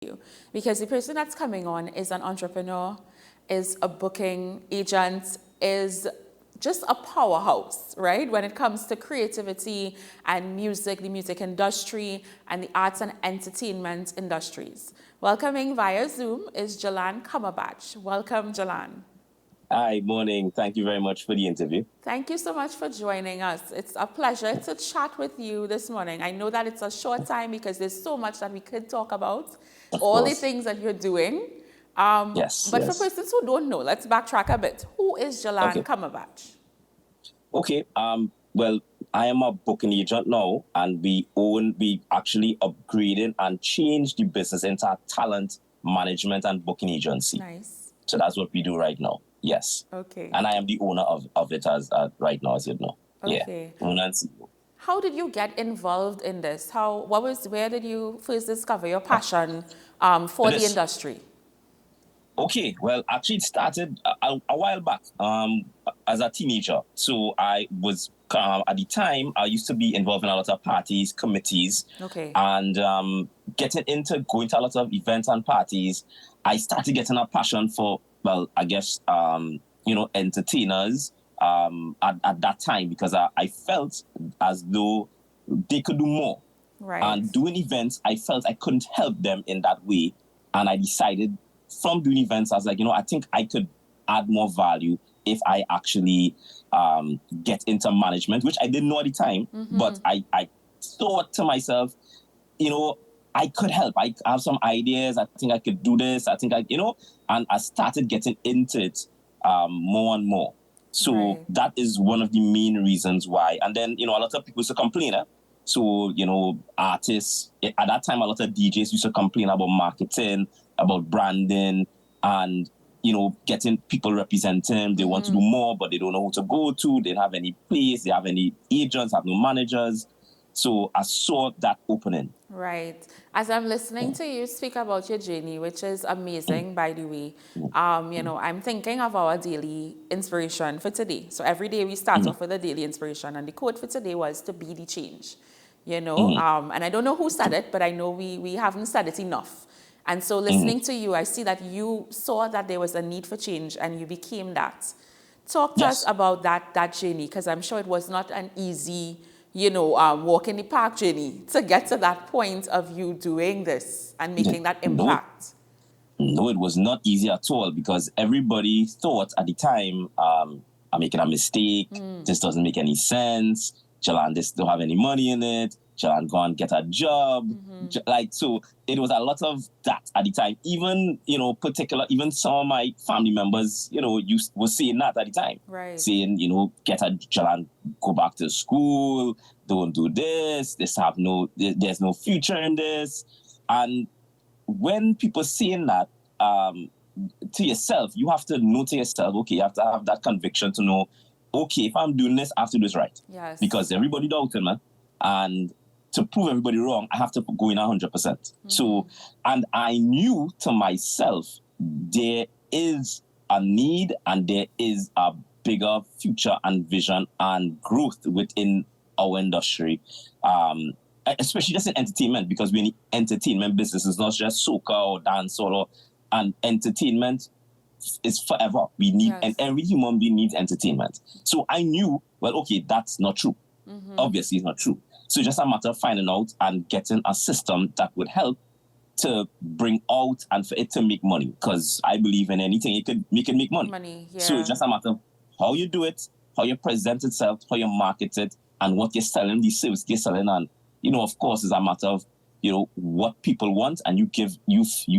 you because the person that's coming on is an entrepreneur, is a booking agent, is just a powerhouse, right? When it comes to creativity and music, the music industry, and the arts and entertainment industries. Welcoming via Zoom is Jelan Cumberbatch. Welcome, Jelan. Hi, morning. Thank you very much for the interview. Thank you so much for joining us. It's a pleasure to chat with you this morning. I know that it's a short time because there's so much that we could talk about, Of all the course. things that you're doing. Yes, But for yes. persons who don't know, let's backtrack a bit. Who is Jelan Okay. Cumberbatch? Okay. Well, I am a booking agent now, and we actually upgraded and changed the business into a talent management and booking agency. Nice. So that's what we do right now. Yes. Okay. And I am the owner of it as right now, as you know. Okay. Yeah. Owner and CEO. How did you get involved in this? Where did you first discover your passion for For the this. industry? Okay, well, actually, it started a while back as a teenager. So I was, at the time, I used to be involved in a lot of parties, committees, Okay. and getting into going to a lot of events and parties. I started getting a passion for, well, I guess, entertainers at that time because I felt as though they could do more. Right. And doing events, I felt I couldn't help them in that way. And I decided from doing events, I was like, I think I could add more value if I actually get into management, which I didn't know at the time. But I thought to myself, I could help. I have some ideas. I think I could do this. I think and I started getting into it more and more. So Right. that is one of the main reasons why. And then, a lot of people used to complain. So, artists, at that time, a lot of DJs used to complain about marketing, about branding, and, getting people representing. They want to do more, but they don't know who to go to. They don't have any place. They have any agents, have no managers. So I saw that opening. Right. As I'm listening to you speak about your journey, which is amazing, by the way, I'm thinking of our daily inspiration for today. So every day we start off with a daily inspiration, and the quote for today was to be the change. And I don't know who said it, but I know we haven't said it enough. And so listening to you, I see that you saw that there was a need for change, and you became that. Talk to us Yes. about that journey, because I'm sure it was not an easy walk in the park journey to get to that point of you doing this and making that No, impact. no, it was not easy at all because everybody thought at the time, I'm making a mistake. This doesn't make any sense. Jelan, this don't have any money in it. Jelan, go and get a job. So it was a lot of that at the time. Even, even some of my family members, was saying that at the time. Right. Saying, get a Jelan, go back to school. Don't do this. There's no future in this. And when people saying that to yourself, you have to know to yourself, okay, you have to have that conviction to know, okay, if I'm doing this, I have to do this right. Yes. Because everybody doubted, man. And to prove everybody wrong, I have to go in 100%. So, and I knew to myself, there is a need and there is a bigger future and vision and growth within our industry. Especially just in entertainment, because we're in the entertainment business. It's not just soca or dance and entertainment is forever. We need, and every human being needs entertainment. So I knew, well, okay, that's not true. Obviously, it's not true. So it's just a matter of finding out and getting a system that would help to bring out and for it to make money. Because I believe in anything, it can make money. So it's just a matter of how you do it, how you present itself, how you market it, and what you're selling, the service you're selling. And, of course, it's a matter of, what people want, and you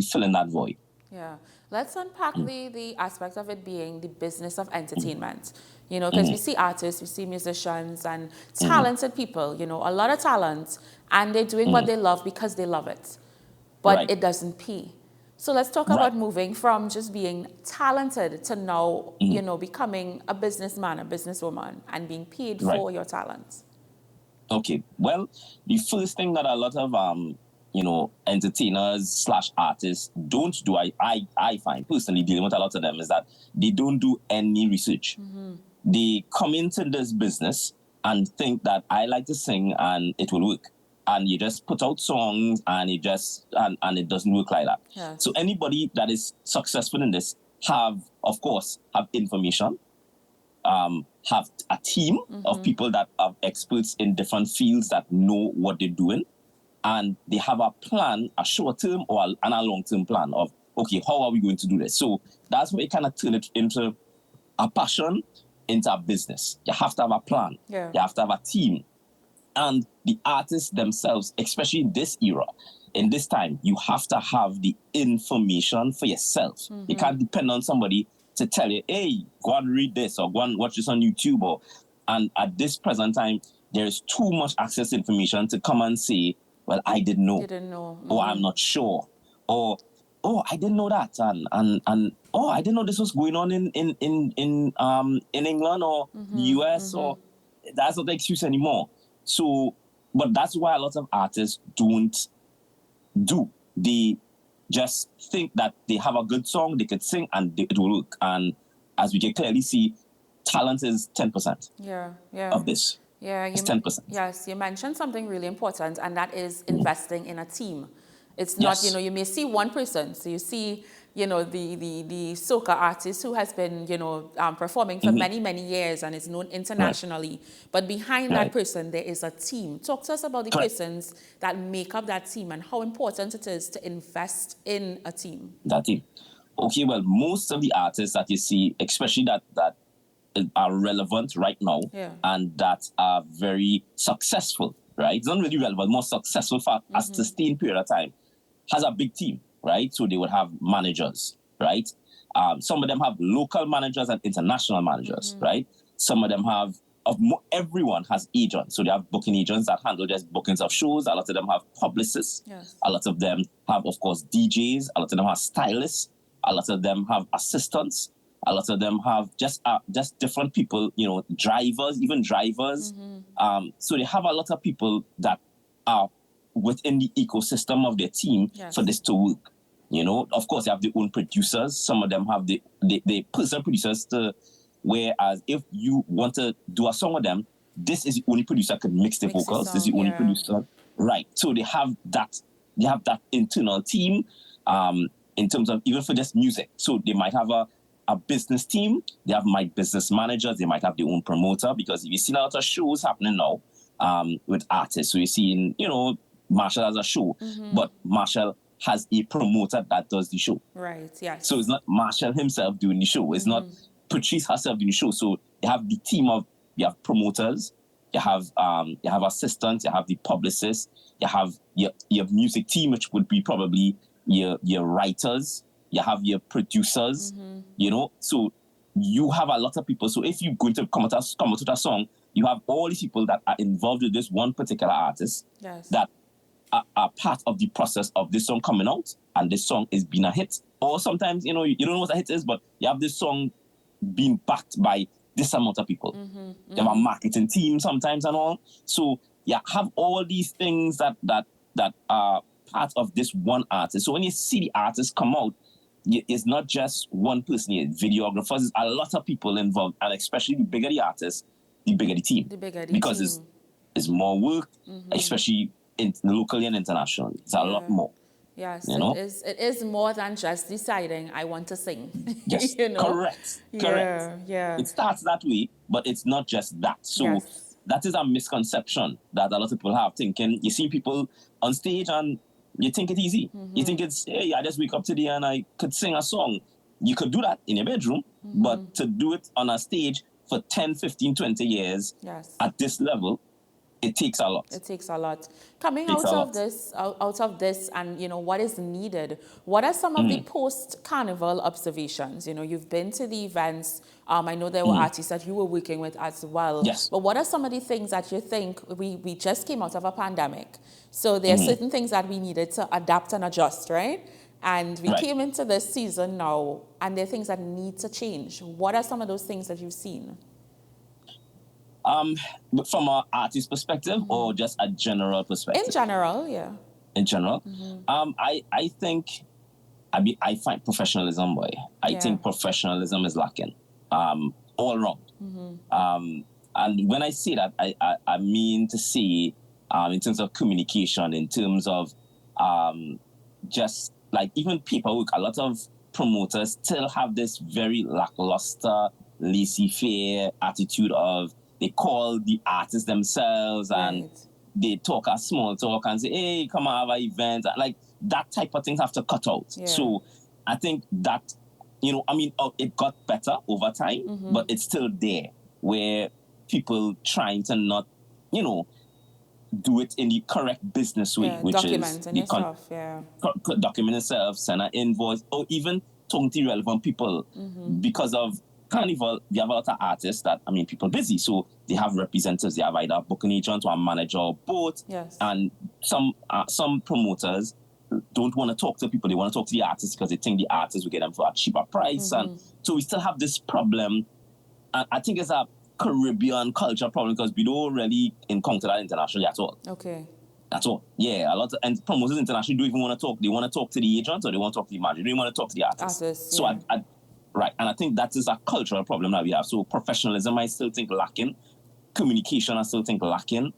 fill in that void. Yeah. Let's unpack the aspect of it being the business of entertainment. Because we see artists, we see musicians and talented people, a lot of talent, and they're doing what they love because they love it. But it doesn't pay. So let's talk about moving from just being talented to now, becoming a businessman, a businesswoman, and being paid for your talent. Okay, well, the first thing that a lot of entertainers / artists don't do, I find personally dealing with a lot of them, is that they don't do any research. They come into this business and think that I like to sing and it will work. and you just put out songs and it just and it doesn't work like that. Yes. So anybody that is successful in this have information, have a team of people that are experts in different fields that know what they're doing, and they have a plan, a short-term and a long-term plan of, okay, how are we going to do this? So that's where you kind of turn it into a passion, into a business. You have to have a plan. Yeah. You have to have a team. And the artists themselves, especially in this era, in this time, you have to have the information for yourself. You can't depend on somebody to tell you, hey, go and read this or go and watch this on YouTube. And at this present time, there is too much access to information to come and say, well, I didn't know. Or I'm not sure. Or, oh, I didn't know that. And oh, I didn't know this was going on in England or the US, or that's not the excuse anymore. So, but that's why a lot of artists don't do. They just think that they have a good song, they could sing, and it will work. And as we can clearly see, talent is 10% of this. Yeah, it's 10%. Yes, you mentioned something really important, and that is investing in a team. It's not, you may see one person. So you see, the soca artist who has been, performing for many, many years and is known internationally. Right. But behind that person, there is a team. Talk to us about the persons that make up that team and how important it is to invest in a team. That team. Okay, well, most of the artists that you see, especially that are relevant right now and that are very successful, right? It's not really relevant, more successful for a sustained period of time, has a big team, right? So they would have managers, right? Some of them have local managers and international managers, right? Some of them have, everyone has agents. So they have booking agents that handle just bookings of shows. A lot of them have publicists. Yes. A lot of them have, of course, DJs. A lot of them have stylists. A lot of them have assistants. A lot of them have just different people, drivers, even drivers. So they have a lot of people that are within the ecosystem of their team for this to work. Of course, they have their own producers. Some of them have the personal producers whereas if you want to do a song with them, this is the only producer that can mix the vocals. This is the only producer. Right. So they have that internal team in terms of even for just music. So they might have a business team, they have business managers, they might have their own promoter, because you've seen a lot of shows happening now with artists. So you're seeing, Marshall has a show, but Marshall has a promoter that does the show. Right, yes. So it's not Marshall himself doing the show. It's not Patrice herself doing the show. So you have the team you have promoters, you have assistants, you have the publicists, you have your music team, which would be probably your writers, you have your producers, so you have a lot of people. So if you're going to come out with a song, you have all these people that are involved with this one particular artist that are part of the process of this song coming out, and this song is being a hit. Or sometimes, you don't know what a hit is, but you have this song being backed by this amount of people. You have a marketing team sometimes and all. So you have all these things that are part of this one artist. So when you see the artist come out, it's not just one person here. Videographers, a lot of people involved, and especially the bigger the artist, the bigger the team. Because it's more work, especially locally and internationally. It's a lot more. Yes, it is more than just deciding I want to sing. Yes, correct. Yeah. It starts that way, but it's not just that. So that is a misconception that a lot of people have, thinking you see people on stage and you think it's easy. You think it's, hey, I just wake up today and I could sing a song. You could do that in your bedroom, but to do it on a stage for 10, 15, 20 years at this level, it takes a lot. It takes a lot. Coming out of this and, what is needed, what are some of the post-carnival observations? You've been to the events. I know there were artists that you were working with as well. Yes. But what are some of the things that you think we just came out of a pandemic? So there are certain things that we needed to adapt and adjust, right? And we came into this season now, and there are things that need to change. What are some of those things that you've seen? From an artist perspective or just a general perspective? In general, yeah. In general? I think, I find professionalism, I think professionalism is lacking all around. And when I say that, I mean to say in terms of communication, in terms of just like even paperwork. A lot of promoters still have this very lackluster, laissez-faire attitude of they call the artists themselves and they talk a small talk and say, hey, come on, have an event. Like that type of things have to cut out. Yeah. So I think that, it got better over time, but it's still there where people trying to not, do it in the correct business way, which documenting is document yourself, send an invoice, or even talking to relevant people. Because of Carnival, they have a lot of artists that, people busy, so they have representatives. They have either a booking agent or a manager or both. Yes. And some promoters don't want to talk to people. They want to talk to the artists because they think the artists will get them for a cheaper price. And so we still have this problem. And I think it's a Caribbean culture problem because we don't really encounter that internationally at all. Okay. That's all. Yeah, a lot of and promoters internationally don't even want to talk. They want to talk to the agent or they want to talk to the manager. They don't want to talk to the artist. So right, and I think that is a cultural problem that we have. So professionalism, I still think lacking. Communication, I still think lacking.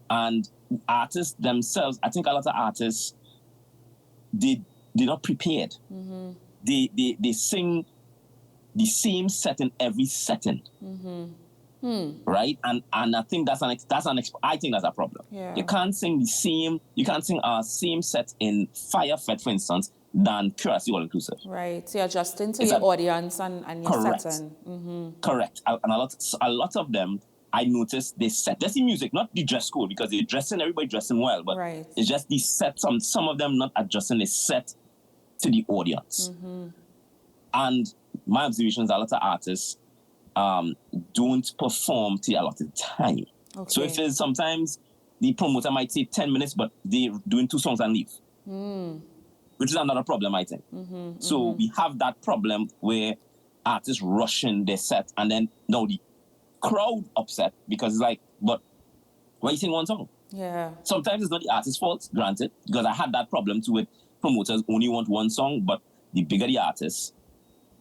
And artists themselves, I think a lot of artists, they're not prepared. They sing the same setting every setting, right? And I think I think that's a problem. Yeah. You can't sing our same set in Fire Fed, for instance, than Curiosity All Inclusive. Right. So you're adjusting to your audience and your setting. Correct. And a lot of them, I noticed they set just the music, not the dress code, because they're dressing, everybody dressing well, but it's just the set. Some of them not adjusting the set to the audience. And my observation is a lot of artists don't perform till a lot of time. Okay. So if it's sometimes the promoter might say 10 minutes, but they're doing 2 songs and leave, which is another problem, I think. So we have that problem where artists rushing their set, and then now the crowd upset because it's like, but why you sing one song? Yeah. Sometimes it's not the artist's fault, granted, because I had that problem too with promoters only want one song, but the bigger the artist,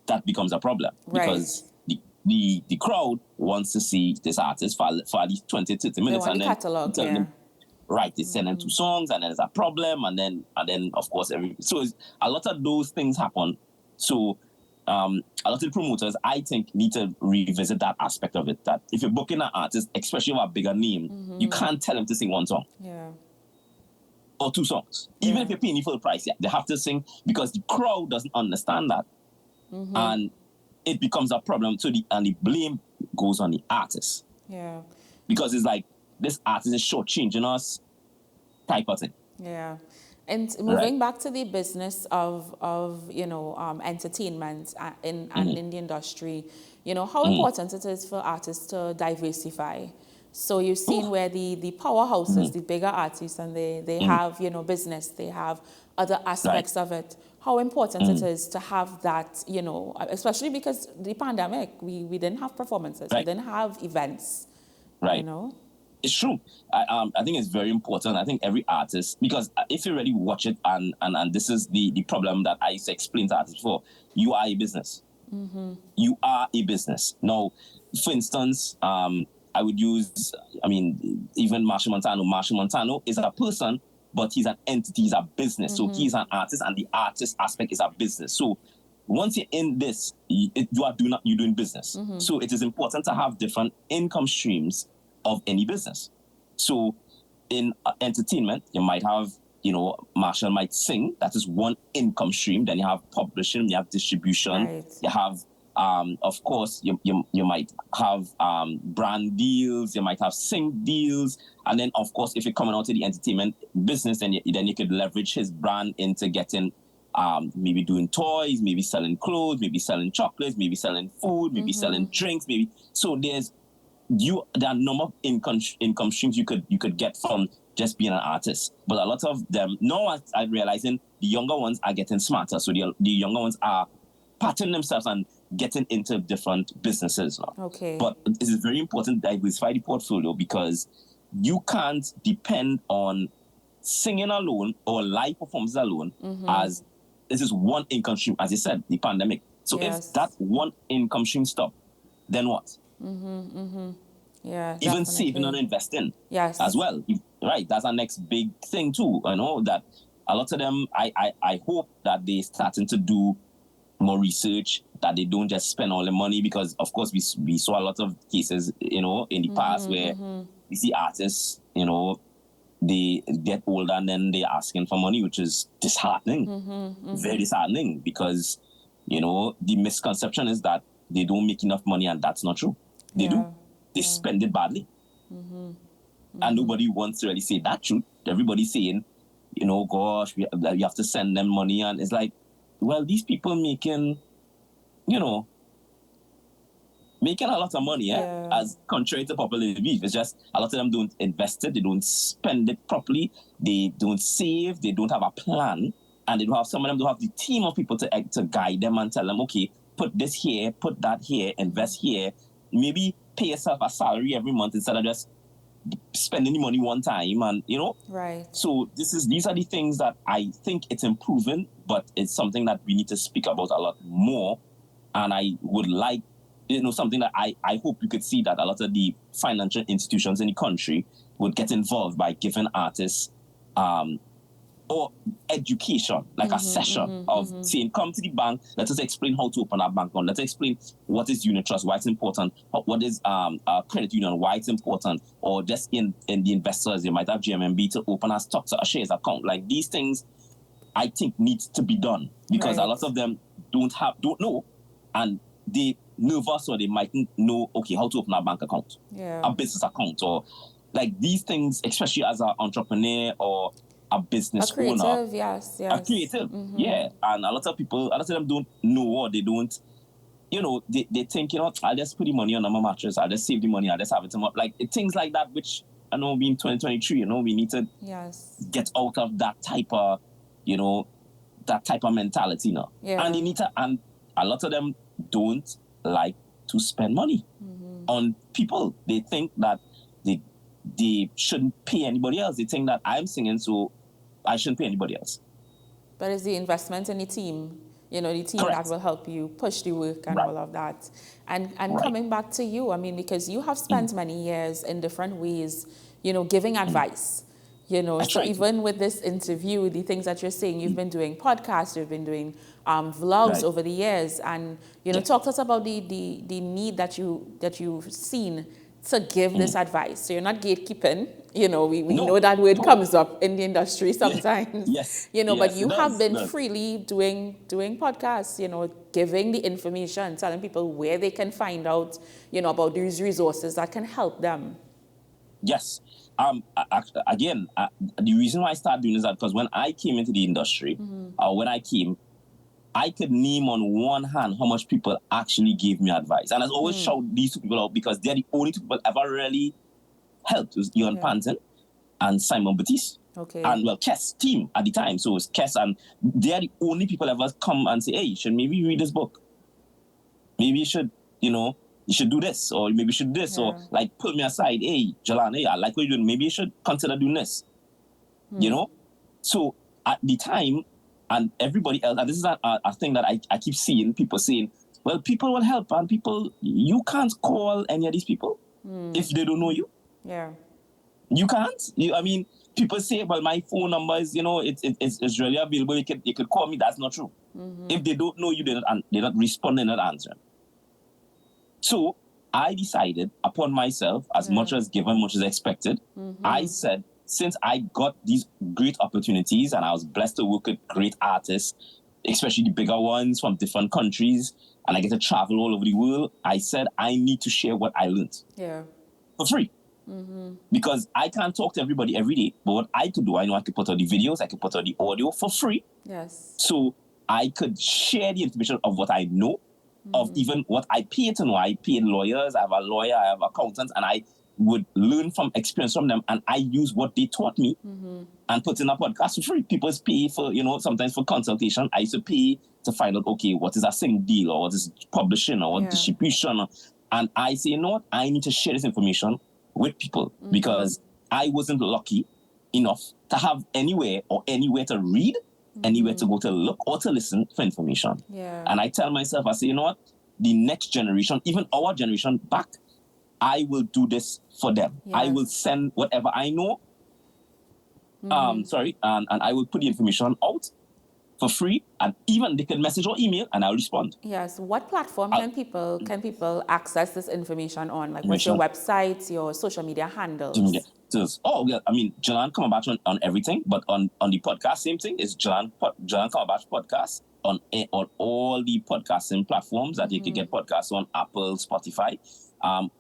that becomes a problem because the crowd wants to see this artist for at least 20, 30 minutes. They want and the then catalog, them, right, they send them 2 songs and then there's a problem and then of course a lot of those things happen. So a lot of the promoters, I think, need to revisit that aspect of it, that if you're booking an artist, especially with a bigger name, you can't tell them to sing 1 song. Yeah. Or 2 songs. Even if you're paying the full price, they have to sing because the crowd doesn't understand that. And it becomes a problem. So the blame goes on the artist. Yeah. Because it's like, this artist is shortchanging us type of thing. Yeah. And moving back to the business of entertainment in the industry, how important it is for artists to diversify. So you've seen where the powerhouses, the bigger artists, and they have, business, they have other aspects of it. How important it is to have that, especially because the pandemic, we didn't have performances, we didn't have events, It's true. I think it's very important. I think every artist, because if you really watch it, and this is the problem that I used to explain to artists before, you are a business. You are a business. Now, for instance, I would use, even Marshall Montano. Marshall Montano is a person, but he's an entity, he's a business. So he's an artist, and the artist aspect is a business. So once you're in this, you're doing business. So it is important to have different income streams of any business. So in entertainment, you might have, Marshall might sing. That is one income stream. Then you have publishing, you have distribution, you have, of course, you might have brand deals, you might have sync deals, and then of course, if you're coming out to the entertainment business, then you could leverage his brand into getting, maybe doing toys, maybe selling clothes, maybe selling chocolates, maybe selling food, maybe selling drinks, maybe. So there are a number of income streams you could get from just being an artist. But a lot of them, now I'm realizing the younger ones are getting smarter. So the younger ones are patterning themselves and getting into different businesses now. Okay. But it is very important to diversify the portfolio because you can't depend on singing alone or live performances alone as this is one income stream, as you said, the pandemic. So if that one income stream stops, then what? Yeah, Even saving and definitely. investing as Yes. well. Right, that's our next big thing too. I know that a lot of them, I hope that they starting to do more research, that they don't just spend all the money, because of course we saw a lot of cases, in the past where we see artists, they get older and then they're asking for money, which is disheartening, very disheartening, because the misconception is that they don't make enough money, and that's not true. They do. Yeah. They spend it badly, and nobody wants to really say that truth. Everybody's saying, gosh, we have to send them money, and it's like, well, these people making, you know, making a lot of money, Yeah. as contrary to popular belief. It's just a lot of them don't invest it, they don't spend it properly, they don't save, they don't have a plan, and they don't have, some of them don't have the team of people to guide them and tell them, okay, put this here, put that here, invest here, maybe pay yourself a salary every month instead of just spending the money one time, and Right. so these are the things that I think it's improving, but it's something that we need to speak about a lot more. And I would like, something that I hope you could see, that a lot of the financial institutions in the country would get involved by giving artists or education, like a session of saying, come to the bank, let us explain how to open a bank account, let's explain what is unit trust, why it's important, what is a credit union, why it's important, or just in the investors, they might have GMMB to open a stocks or a shares account. Like, these things I think needs to be done, because a lot of them don't know, and they nervous, or they mightn't know, okay, how to open a bank account, a business account, or like these things, especially as an entrepreneur or a business owner, creative, yes, a yes. creative, yeah. And a lot of them don't know, or they don't, they think, I'll just put the money on my mattress, I'll just save the money, I'll just have it tomorrow. Like, things like that, which I know being 2023, we need to get out of that type of, mentality now. Yeah. And you need to, and a lot of them don't like to spend money on people. They think that they shouldn't pay anybody else. They think that I'm singing, so I shouldn't pay anybody else. But it's the investment in the team, the team Correct. that will help you push the work and Right. all of that. And Right. coming back to you, I mean, because you have spent many years in different ways, giving advice. That's So right. even with this interview, the things that you're saying, you've been doing podcasts, you've been doing vlogs Right. over the years, and talk to us about the need that you've seen to give this advice. So you're not gatekeeping. We No, know that word no. comes up in the industry sometimes. Yes. But Yes, you it have does, been it does. freely doing podcasts, giving the information, telling people where they can find out, about these resources that can help them. Yes. Again, the reason why I started doing is that because when I came into the industry, I could name on one hand how much people actually gave me advice. And I always shout these two people out, because they're the only two people ever really helped. It was Ian Panton and Simon Batiste. Okay. And well, Kes team at the time. So it was Kes, and they're the only people ever come and say, hey, you should maybe read this book. Maybe you should, you should do this, or maybe you should do this, or like pull me aside. Hey, Jelan, hey, I like what you're doing. Maybe you should consider doing this. So at the time, and everybody else, and this is a thing that I keep seeing people saying, well, people will help, and people, you can't call any of these people if they don't know you. Yeah. You can't. I mean, people say, well, my phone number is, it's really available. You could call me. That's not true. If they don't know you, they're not responding, they're not answering. So I decided upon myself, as much as given, much as expected, I said, since I got these great opportunities and I was blessed to work with great artists, especially the bigger ones from different countries, and I get to travel all over the world, I said, I need to share what I learned. Yeah. For free. Because I can't talk to everybody every day, but what I could do, I know I could put out the videos, I could put out the audio for free. Yes. So I could share the information of what I know, of even what I pay to know. I paid lawyers, I have a lawyer, I have accountants, and I would learn from experience from them, and I use what they taught me and put in a podcast for free. People pay for, sometimes for consultation. I used to pay to find out, okay, what is a sing deal, or what is publishing, or what distribution. And I say, I need to share this information with people, because I wasn't lucky enough to have anywhere to read, anywhere to go to look or to listen for information. Yeah. And I tell myself, I say, the next generation, even our generation back, I will do this for them. I will send whatever I know. And I will put the information out for free, and even they can message or email, and I'll respond. Yes. What platform can people access this information on? Like, what's your website, your social media handles? Oh, yeah. I mean, Jelan Cumberbatch on everything, but on the podcast, same thing. It's Jelan Cumberbatch podcast on all the podcasting platforms that you can get podcasts on: Apple, Spotify,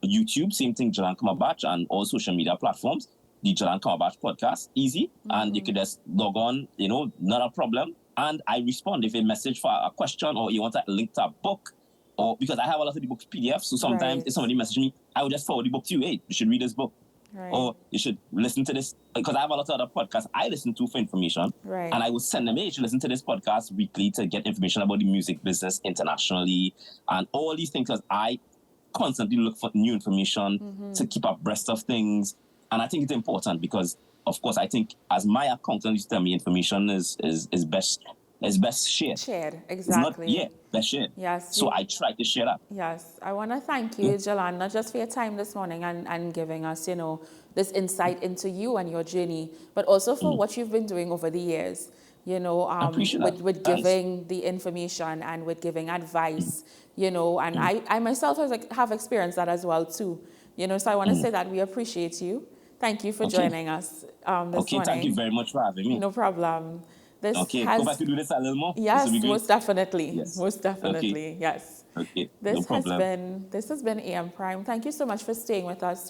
YouTube. Same thing, Jelan Cumberbatch, and all social media platforms. The Jelan Cumberbatch podcast, easy, and you can just log on. Not a problem. And I respond if a message for a question, or you want a link to a book, or because I have a lot of the books PDF. So sometimes if somebody messages me, I will just forward the book to you. Hey, you should read this book. Right. Or you should listen to this, because I have a lot of other podcasts I listen to for information. Right. And I will send them, hey, you should listen to this podcast weekly to get information about the music business internationally and all these things, because I constantly look for new information to keep abreast of things. And I think it's important because, of course, I think as my accountant used to tell me, information is best shared. Shared, exactly. Best shared. Yes. So I try to share that. Yes. I want to thank you, Jelan, not just for your time this morning and giving us, this insight into you and your journey, but also for what you've been doing over the years, with giving the information and with giving advice, and I myself have experienced that as well too, so I want to say that we appreciate you. Thank you for joining us this morning. Thank you very much for having me. No problem. Go back to do this a little more. Yes, most definitely. Yes. Most definitely. Okay. Yes. Okay. This has been AM Prime. Thank you so much for staying with us.